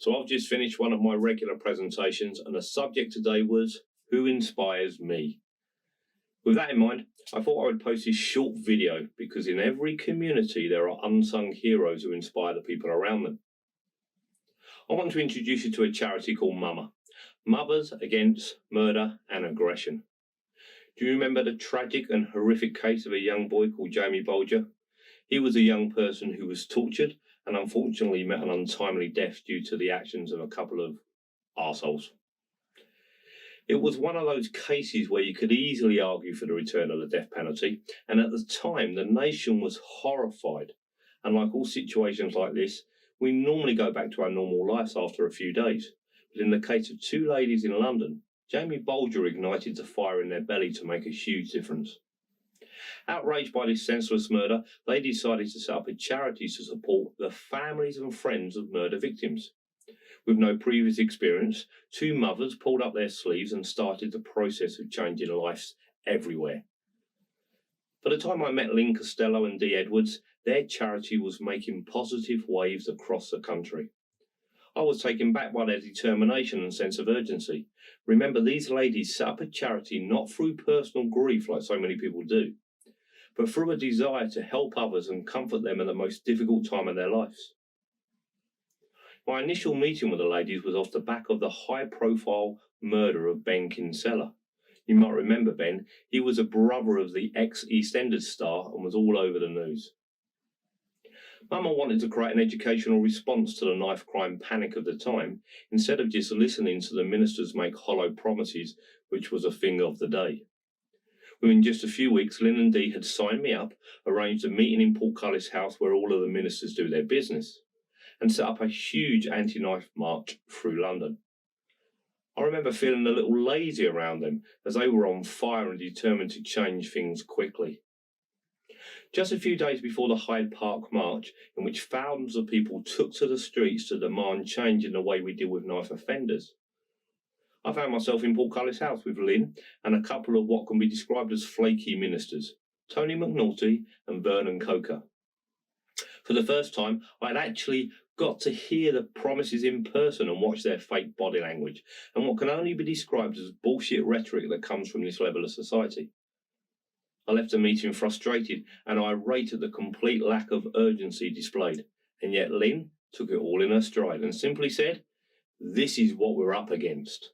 So I've just finished one of my regular presentations, and the subject today was who inspires me. With that in mind, I thought I would post this short video because in every community there are unsung heroes who inspire the people around them. I want to introduce you to a charity called Mama, Mothers Against Murder and Aggression. Do you remember the tragic and horrific case of a young boy called Jamie Bolger? He was a young person who was tortured and unfortunately met an untimely death due to the actions of a couple of arseholes. It was one of those cases where you could easily argue for the return of the death penalty, and at the time the nation was horrified. And like all situations like this, we normally go back to our normal lives after a few days. But in the case of two ladies in London, Jamie Bolger ignited the fire in their belly to make a huge difference. Outraged by this senseless murder, they decided to set up a charity to support the families and friends of murder victims. With no previous experience, two mothers pulled up their sleeves and started the process of changing lives everywhere. By the time I met Lynn Costello and Dee Edwards, their charity was making positive waves across the country. I was taken back by their determination and sense of urgency. Remember, these ladies set up a charity not through personal grief like so many people do, but through a desire to help others and comfort them at the most difficult time of their lives. My initial meeting with the ladies was off the back of the high-profile murder of Ben Kinsella. You might remember Ben. He was a brother of the ex-EastEnders star and was all over the news. Mama wanted to create an educational response to the knife crime panic of the time, instead of just listening to the ministers make hollow promises, which was a thing of the day. Within just a few weeks, Lynn and Dee had signed me up, arranged a meeting in Portcullis House where all of the ministers do their business, and set up a huge anti-knife march through London. I remember feeling a little lazy around them as they were on fire and determined to change things quickly. Just a few days before the Hyde Park March, in which thousands of people took to the streets to demand change in the way we deal with knife offenders, I found myself in Portcullis House with Lynn and a couple of what can be described as flaky ministers, Tony McNulty and Vernon Coker. For the first time, I'd actually got to hear the promises in person and watch their fake body language and what can only be described as bullshit rhetoric that comes from this level of society. I left the meeting frustrated and irate at the complete lack of urgency displayed, and yet Lynn took it all in her stride and simply said, "This is what we're up against."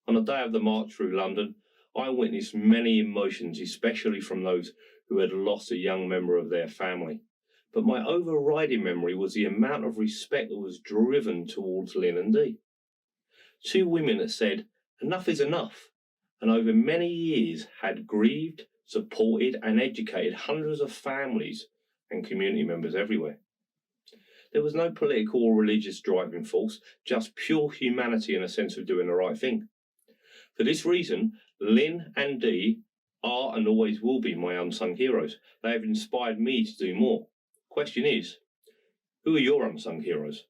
On the day of the march through London, I witnessed many emotions, especially from those who had lost a young member of their family. But my overriding memory was the amount of respect that was driven towards Lynn and Dee. Two women that said, enough is enough, and over many years had grieved, supported and educated hundreds of families and community members everywhere. There was no political or religious driving force, just pure humanity and a sense of doing the right thing. For this reason, Lynn and Dee are and always will be my unsung heroes. They have inspired me to do more. Question is, who are your unsung heroes?